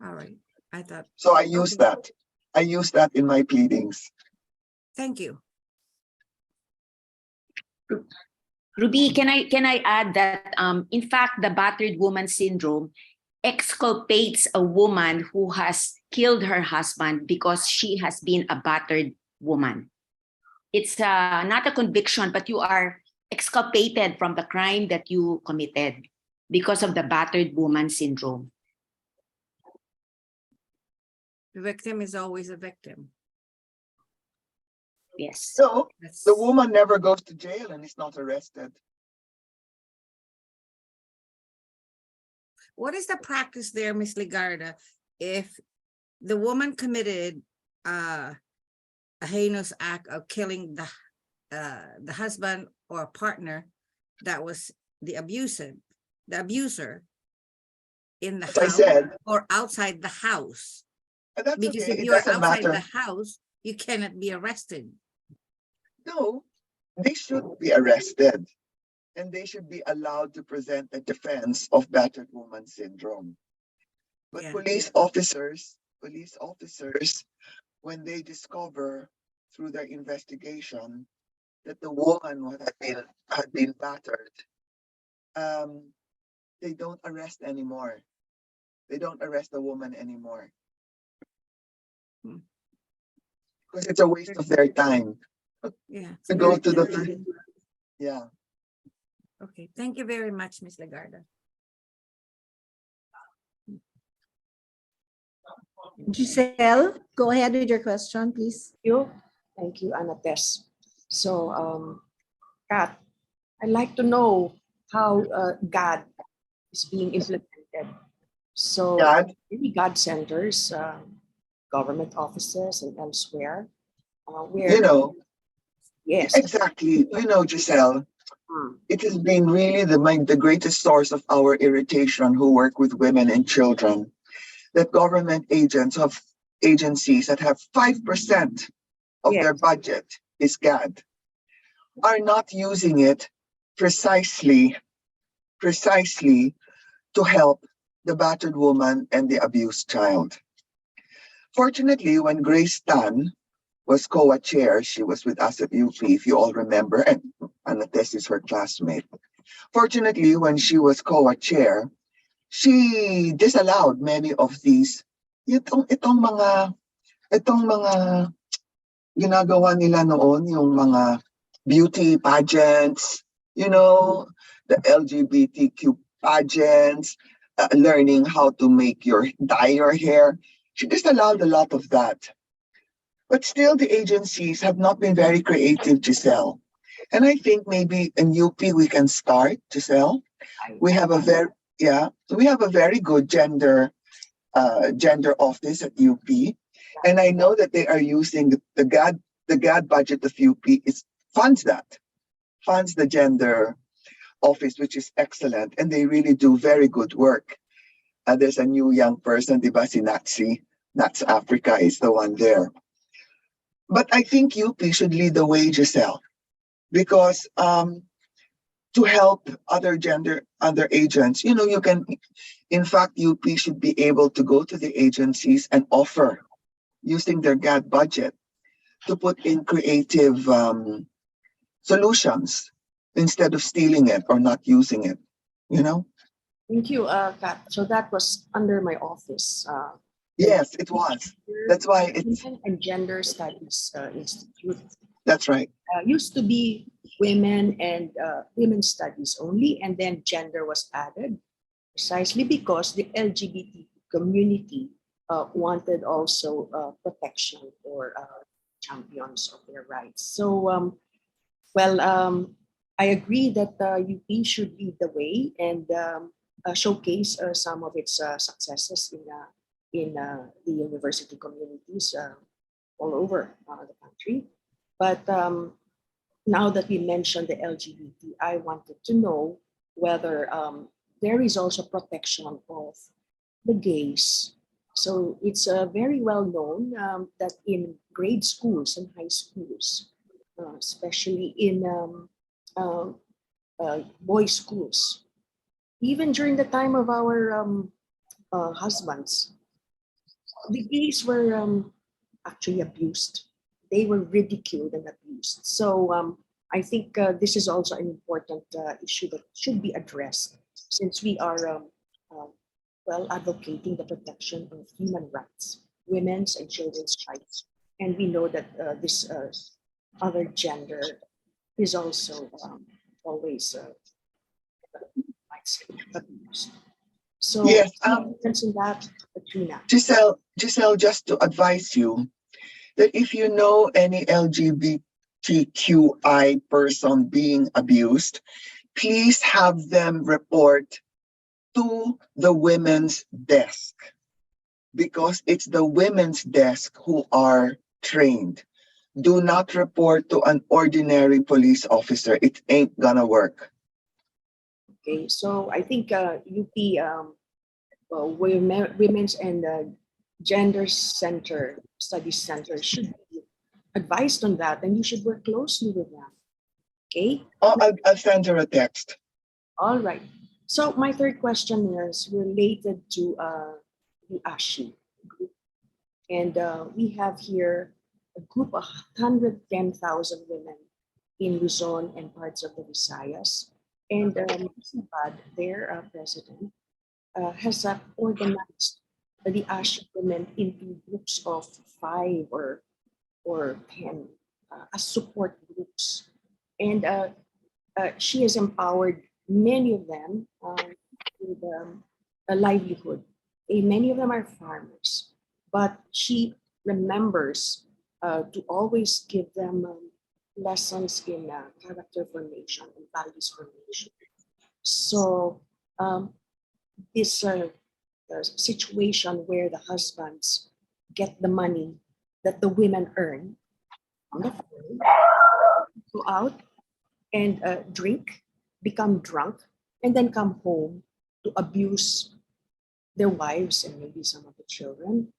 All right. I thought, So I used okay. that. I used that in my pleadings. Thank you. Ruby, can I add that in fact the battered woman syndrome exculpates a woman who has killed her husband because she has been a battered woman. It's not a conviction, but you are exculpated from the crime that you committed because of the battered woman syndrome. The victim is always a victim. Yes. So That's, the woman never goes to jail and is not arrested. what is the practice there, Ms. Legarda, if the woman committed a heinous act of killing the husband or partner that was the abuser in the As I house said, or outside the house? and that's Because okay. if It you are doesn't outside matter. the house, you cannot be arrested. No, they should be arrested and they should be allowed to present a defense of battered woman syndrome. But Yeah. police officers, when they discover through their investigation that the woman had been battered, they don't arrest anymore. They don't arrest the woman anymore. Because it's a waste of their time Yeah. to go to the, yeah. Okay. Thank you very much, Ms. Legarda. Giselle, go ahead with your question, please. Thank you, Anna Tess. So, Kat, I'd like to know how GAD is being implemented. So, GAD? many GAD centers, government offices, and elsewhere, where You know, yes, exactly. You know, Giselle, it has been really the greatest source of our irritation who work with women and children, that government agencies that have 5% of their budget is GAD are not using it precisely to help the battered woman and the abused child. Fortunately, when Grace Tan was COA chair, she was with us at UP, if you all remember, and Anates is her classmate. Fortunately, when she was COA chair, she disallowed many of these, itong mga ginagawa nila noon, yung mga beauty pageants, you know, the LGBTQ pageants, learning how to dye your hair. She disallowed a lot of that. But still, the agencies have not been very creative, Giselle. And I think maybe in UP we can start, Giselle. We have a very good gender office at UP, and I know that they are using the GAD budget of UP funds the gender office, which is excellent, and they really do very good work. There's a new young person, diba, si Nats Africa is the one there. But I think UP should lead the way, Giselle, because to help other agents. You know, you can, in fact, UP should be able to go to the agencies and offer, using their GAD budget, to put in creative solutions instead of stealing it or not using it, you know? Thank you, Kat. So that was under my office. Yes, it was. That's why it's, Women and Gender Studies Institute. that's right. Used to be women and women's studies only, and then gender was added precisely because the LGBT community wanted also protection for champions of their rights. So, I agree that UP should lead the way and showcase some of its successes in the university communities all over the country. But now that we mentioned the LGBT, I wanted to know whether there is also protection of the gays. So it's very well known that in grade schools and high schools, especially in boys' schools, even during the time of our husbands, the gays were actually abused. They were ridiculed and abused. So I think this is also an important issue that should be addressed, since we are advocating the protection of human rights, women's and children's rights. And we know that this other gender is also always abused. So Yes, mention that, Katrina. Giselle, just to advise you that if you know any LGBTQI person being abused, please have them report to the women's desk, because it's the women's desk who are trained. Do not report to an ordinary police officer. It ain't gonna work. Okay, so I think UP Women's and Gender Center, Studies Center should be advised on that, and you should work closely with them. Okay? Oh, I'll send her a text. All right. So my third question is related to the ASHI group. And we have here a group of 110,000 women in Luzon and parts of the Visayas. And Bad, their president, has organized the ASHI women into groups of 5 or 10 as support groups. And she has empowered many of them with a livelihood. Many of them are farmers, but she remembers to always give them lessons in character formation and values formation. So this situation where the husbands get the money that the women earn on the farm, go out and drink, become drunk, and then come home to abuse their wives and maybe some of the children.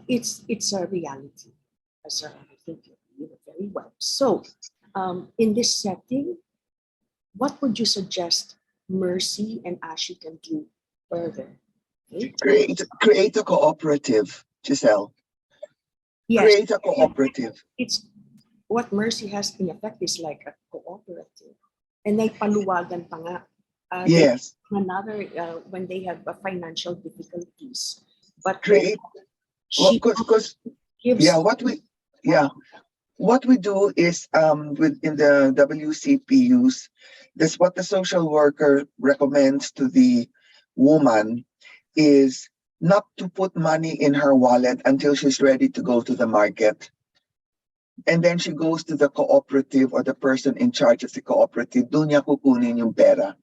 It's a reality, as I think you know very well. So in this setting, what would you suggest Mercy and ASHI can do further? Okay? Create a cooperative, Giselle. Yes. Create a cooperative. It's what Mercy has in effect is like a cooperative. And they paluwagan pa nga. Yes. Another when they have financial difficulties. But Create. What we do is within the WCPUs, that's what the social worker recommends to the woman is not to put money in her wallet until she's ready to go to the market. And then she goes to the cooperative or the person in charge of the cooperative. Doon niya kukunin yung pera.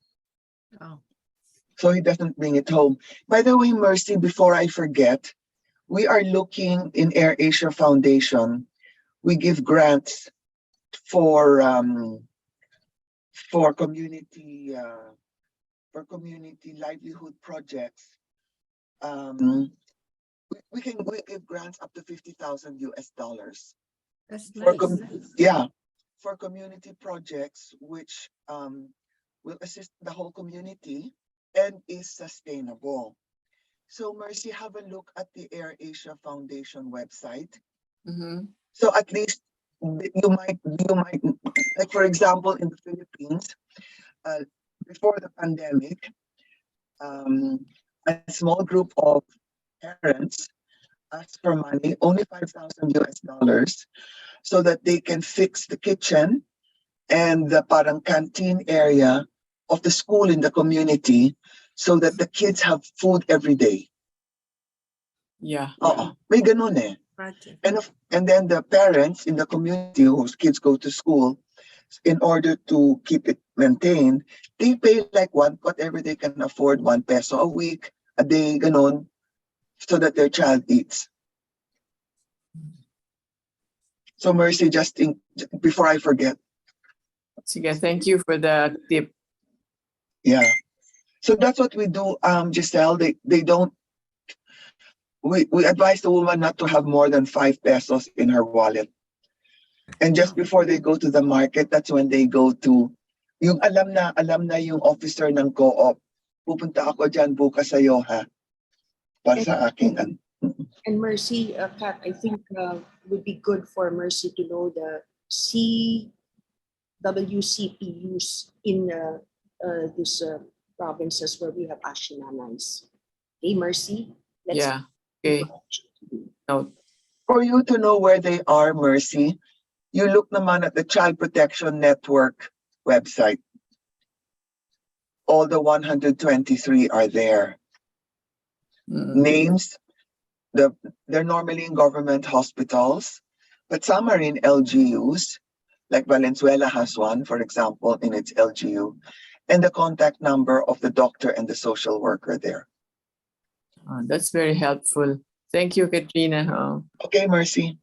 Oh. So he doesn't bring it home. By the way, Mercy, before I forget, we are looking in Air Asia Foundation. We give grants for community livelihood projects. We give grants up to $50,000 US. That's For nice. for community projects which will assist the whole community, and is sustainable. So Mercy, have a look at the Air Asia Foundation website. Mhm. So at least you might like, for example, in the Philippines, uh, before the pandemic, a small group of parents asked for money, only $5,000, so that they can fix the kitchen and the parang canteen area of the school in the community, so that the kids have food every day. Yeah. Oo, may ganun eh. Project. And then the parents in the community whose kids go to school, in order to keep it maintained, they pay like whatever they can afford, 1 peso a week, a day, ganon, so that their child eats. So Mercy, before I forget, Sige, thank you for the tip. yeah. So that's what we do, Giselle. They don't. We advise the woman not to have more than 5 pesos in her wallet. And just before they go to the market, that's when they go to yung alam na yung officer ng co-op. Pupunta ako dyan bukas sa'yo, ha? Para sa aking And Mercy, Kat, I think would be good for Mercy to know the CWCPUs in these provinces where we have Ashinanais. Hey, Mercy. Yeah. Okay. Note. For you to know where they are, Mercy, you look naman at the Child Protection Network website. All the 123 are there. Names, they're normally in government hospitals, but some are in LGUs, like Valenzuela has one, for example, in its LGU, and the contact number of the doctor and the social worker there. That's very helpful. Thank you, Katrina. Okay, Mercy.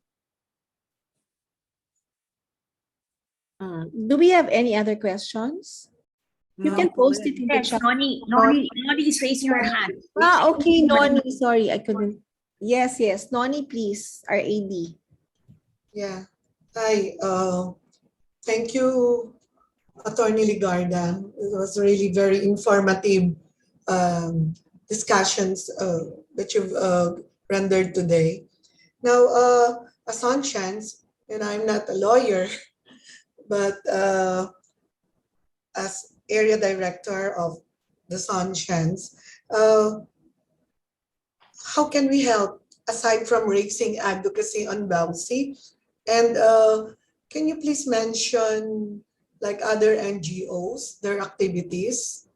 Do we have any other questions? You No, can post it in the Yes, chat. Noni is raising her hand. Okay, Noni. Sorry, I couldn't. Yes, Noni, please. Our AD. Yeah. Hi. Thank you, Attorney Legarda. It was really very informative discussions that you've rendered today. Now, assumptions, and I'm not a lawyer, but as area director of the Sunshines, how can we help aside from raising advocacy on Bausi? And can you please mention like other NGOs, their activities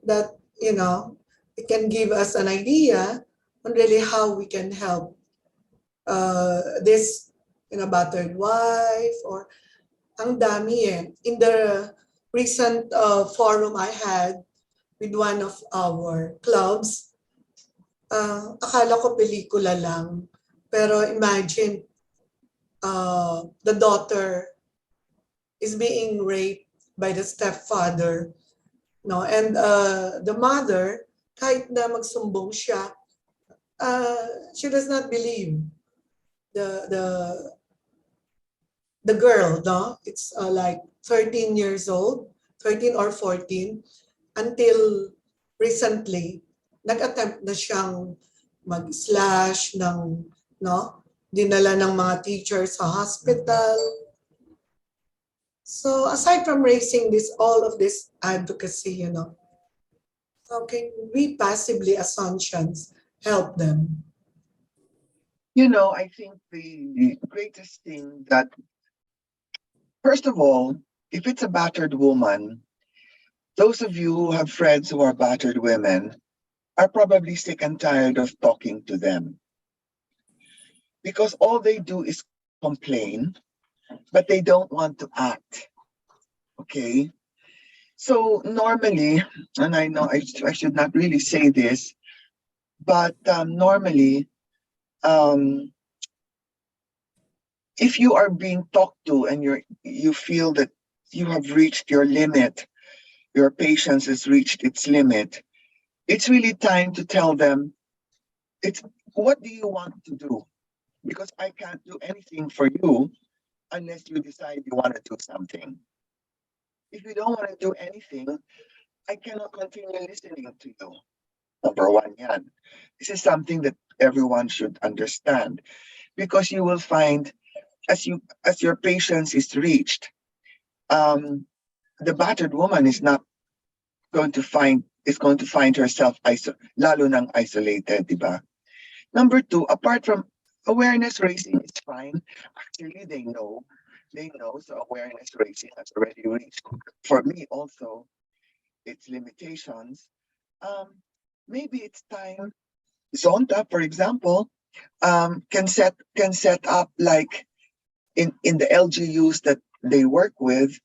that, it can give us an idea on really how we can help this, battered wife or ang dami eh. In the recent forum I had with one of our clubs, akala ko pelikula lang. Pero imagine, the daughter is being raped by the stepfather, no? And the mother, kahit na magsumbong siya, she does not believe the girl, no? It's like 13 years old, 13 or 14, until recently, nag-attempt na siyang mag-slash ng, no? Dinala ng mga teachers sa hospital. So aside from raising all of this advocacy, how can we passively assumptions help them? I think the greatest thing that, first of all, if it's a battered woman, those of you who have friends who are battered women are probably sick and tired of talking to them. Because all they do is complain, but they don't want to act. Okay? So normally, and I know I should not really say this, but normally, if you are being talked to and you feel that you have reached your limit, your patience has reached its limit, it's really time to tell them, what do you want to do? Because I can't do anything for you unless you decide you want to do something. If you don't want to do anything, I cannot continue listening to you. Number one, yan. This is something that everyone should understand, because you will find as your patience is reached, the battered woman is not going to find herself lalo nang isolated, di ba? Number two, apart from awareness raising is fine. Actually, they know, so awareness raising has already reached, for me also, its limitations. Maybe it's time, Zonta, for example, can set up, like in the LGUs that they work with,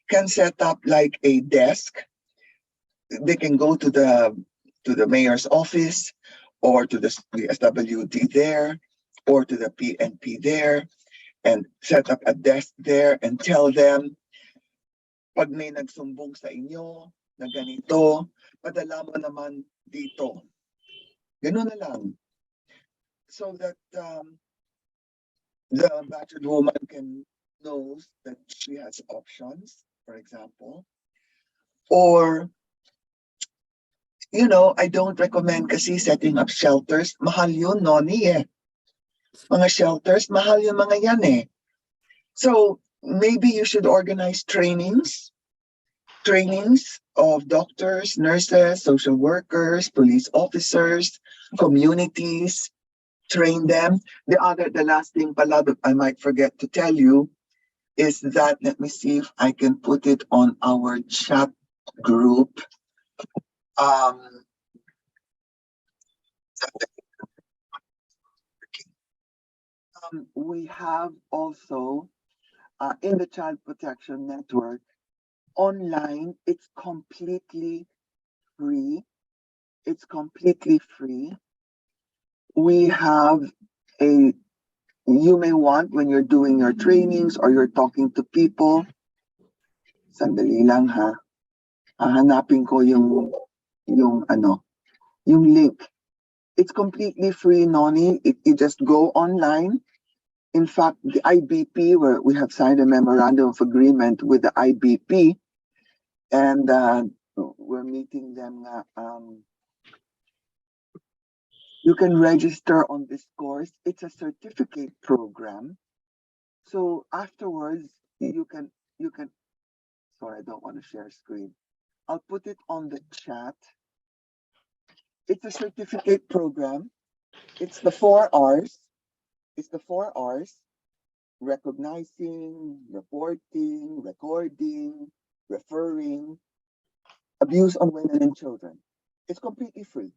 can set up like a desk. They can go to the mayor's office, or to the SWD there, or to the PNP there, and set up a desk there and tell them, pag may nagsumbong sa inyo na ganito, padala mo naman dito. Ganun na lang. So that the battered woman knows that she has options, for example. Or, I don't recommend kasi setting up shelters. Mahal yun, Noni, eh. Mga shelters, mahal yung mga yan, eh. So maybe you should organize trainings of doctors, nurses, social workers, police officers, communities, train them. The last thing pala that I might forget to tell you is that, let me see if I can put it on our chat group. We have also in the Child Protection Network online, it's completely free. It's completely free. We have you may want, when you're doing your trainings or you're talking to people, sandali lang ha, hahanapin ko yung link. It's completely free, Noni. You just go online. In fact, the IBP, where we have signed a memorandum of agreement with the IBP, and we're meeting them. You can register on this course. It's a certificate program. So afterwards, you can. Sorry, I don't want to share screen. I'll put it on the chat. It's a certificate program. It's the 4 R's. It's the 4 R's: recognizing, reporting, recording, referring, abuse on women and children. It's completely free.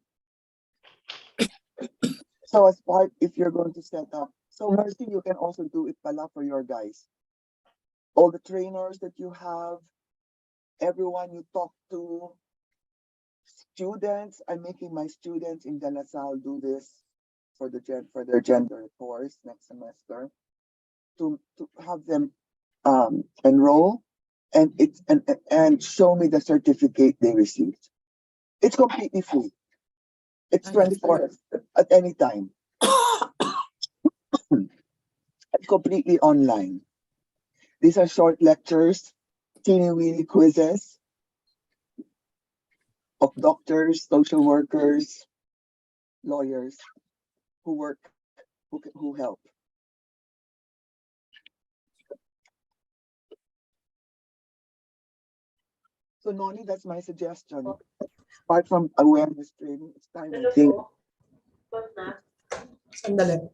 So as part, if you're going to set up, so Mercy, you can also do it pala for your guys. All the trainers that you have, everyone you talk to, students. I'm making my students in De La Salle do this for their gender course next semester, to have them enroll and show me the certificate they received. It's completely free. It's 24 hours at any time. It's completely online. These are short lectures, teeny-weeny quizzes of doctors, social workers, lawyers who help. So Noni, that's my suggestion. Apart from awareness training, it's time, I think. Sandali.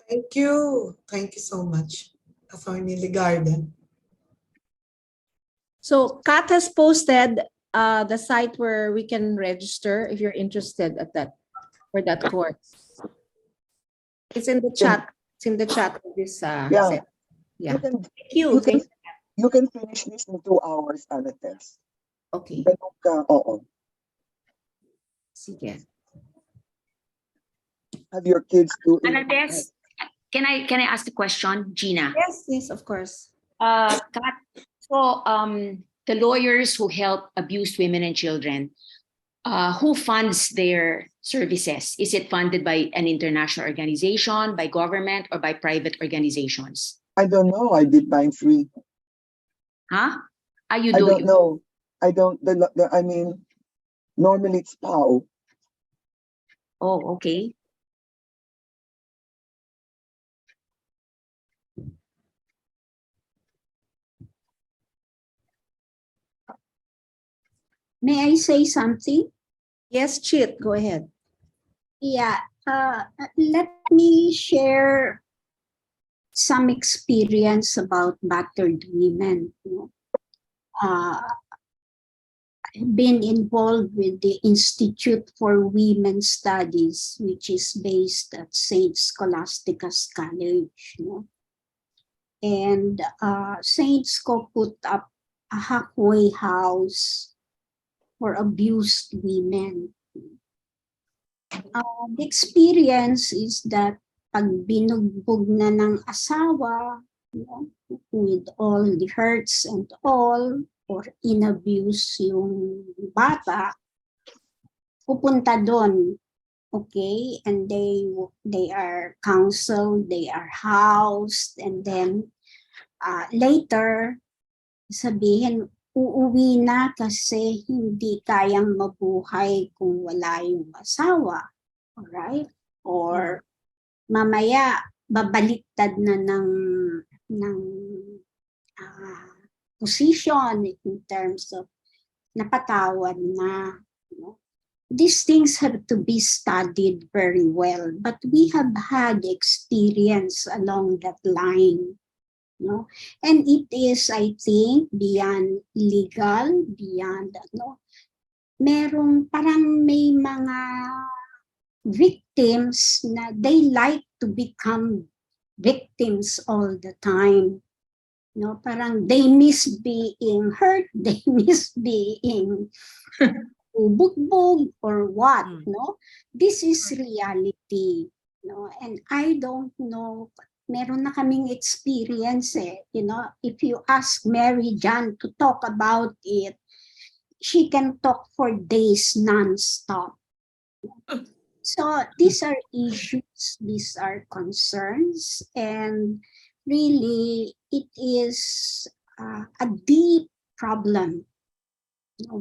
Thank you. Thank you so much, Attorney Legarda. So Kat has posted the site where we can register if you're interested for that course. It's in the chat. It's in the chat of this set. Yeah. Thank you. You can finish this in 2 hours, Anates. Okay. Oo. Sige. Have your kids do it. Anates, can I ask a question, Gina? Yes, of course. Kat, so the lawyers who help abused women and children, who funds their services? Is it funded by an international organization, by government, or by private organizations? I don't know. I did mine free. Huh? I don't know. I don't, I mean, normally it's PAO. Oh, okay. May I say something? Yes, Chit, go ahead. Yeah, let me share some experience about battered women. I've been involved with the Institute for Women's Studies, which is based at St. Scholastica's College. And St. Sco put up a halfway house for abused women. The experience is that pag binugbog na ng asawa, with all the hurts and all, or inabuse yung bata, pupunta doon, okay? And they are counseled, they are housed, and then later, sabihin, uuwi na kasi hindi kayang mabuhay kung wala yung asawa. Alright? Or mamaya, babaliktad na ng position in terms of napatawad na. These things have to be studied very well, but we have had experience along that line. And it is, I think, beyond legal, beyond merong parang may mga victims na they like to become victims all the time. Parang they miss being hurt, they miss being bugbog or what, This is reality, and I don't know, meron na kaming experience if you ask Mary Jan to talk about it, she can talk for days non-stop. So these are issues, these are concerns, and really it is a deep problem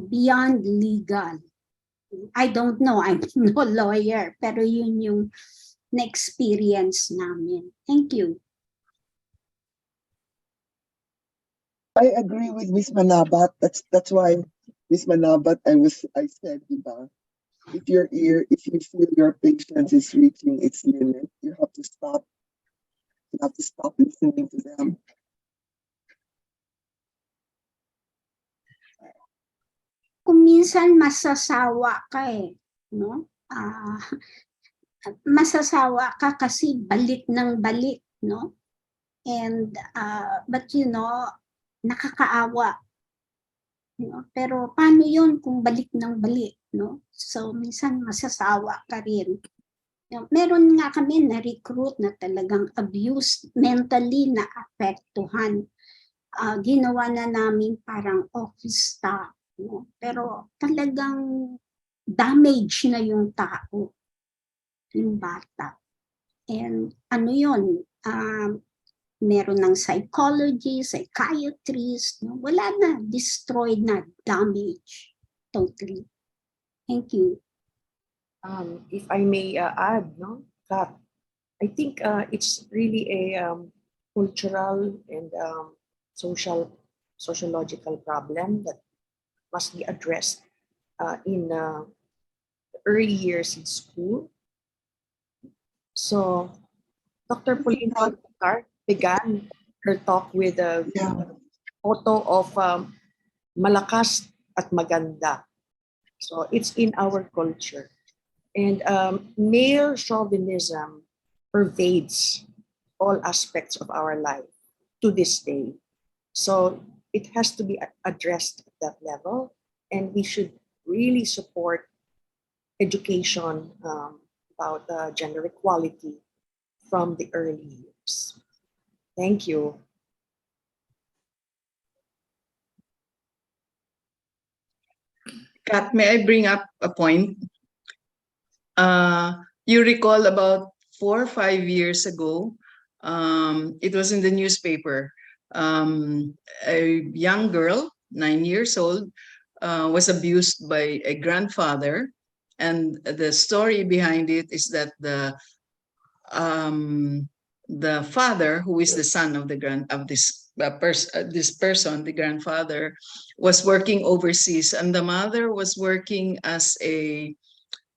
beyond legal. I don't know, I'm no lawyer, pero yun yung na-experience namin. Thank you. I agree with Miss Manabat. That's why Miss Manabat, I said, diba, if you feel your patience is reaching its limit, you have to stop. You have to stop listening to them. Kung minsan masasawa ka masasawa ka kasi balik ng balik, And but nakakaawa. Pero paano 'yun kung balik ng balik, So minsan masasawa ka rin. Meron nga kami na-recruit na talagang abused, mentally na-apektuhan. Ginawa na namin parang office staff, pero talagang damage na yung tao, yung bata. And ano yun, meron ng psychologist, psychiatrist, wala na, destroyed na, damage, totally. Thank you. If I may add, Kat, I think it's really a cultural and sociological problem that must be addressed in early years in school. So, Dr. Pauline Alcar began her talk with a photo of malakas at maganda. So, it's in our culture. And male chauvinism pervades all aspects of our life to this day. So it has to be addressed at that level, and we should really support education about gender equality from the early years. Thank you. Kat, may I bring up a point? You recall about 4 or 5 years ago, it was in the newspaper. A young girl, 9 years old, was abused by a grandfather, and the story behind it is that the father, who is the son of this person, the grandfather, was working overseas, and the mother was working as a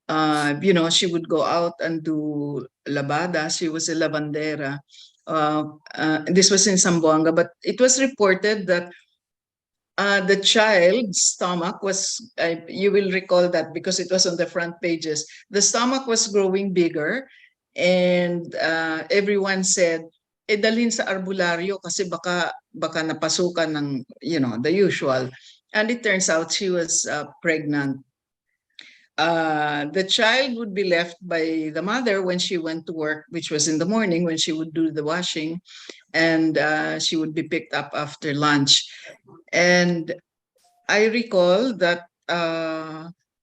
she would go out and do labada. She was a lavandera. This was in Zamboanga, but it was reported that the child's stomach was, you will recall that because it was on the front pages, the stomach was growing bigger, and everyone said, dalhin sa arbularyo kasi baka napasukan ng, the usual. And it turns out she was pregnant. The child would be left by the mother when she went to work, which was in the morning when she would do the washing, and she would be picked up after lunch. And I recall that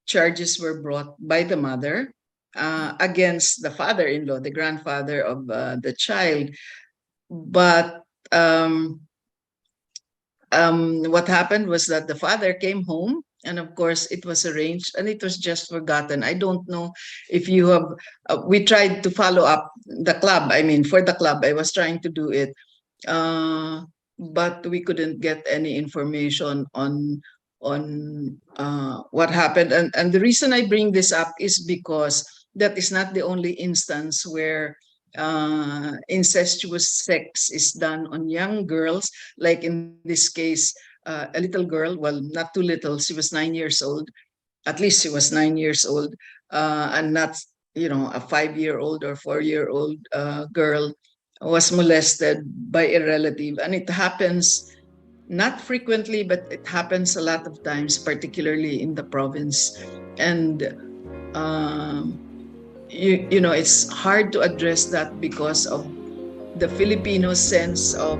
charges were brought by the mother against the father-in-law, the grandfather of the child. But what happened was that the father came home, and of course it was arranged and it was just forgotten. I don't know if you have, we tried to follow up the club. I mean, for the club, I was trying to do it, but we couldn't get any information on what happened. And the reason I bring this up is because that is not the only instance where incestuous sex is done on young girls. Like in this case, a little girl, well, not too little, she was 9 years old, at least she was 9 years old, and not, a 5-year-old or 4-year-old girl was molested by a relative. And it happens not frequently, but it happens a lot of times, particularly in the province. And it's hard to address that because of the Filipino sense of,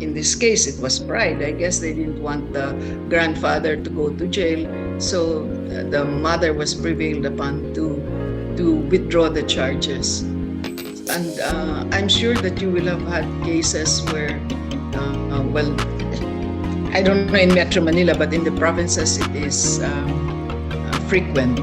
in this case, it was pride. I guess they didn't want the grandfather to go to jail, so the mother was prevailed upon to withdraw the charges. And I'm sure that you will have had cases where, well, I don't know in Metro Manila, but in the provinces it is frequent.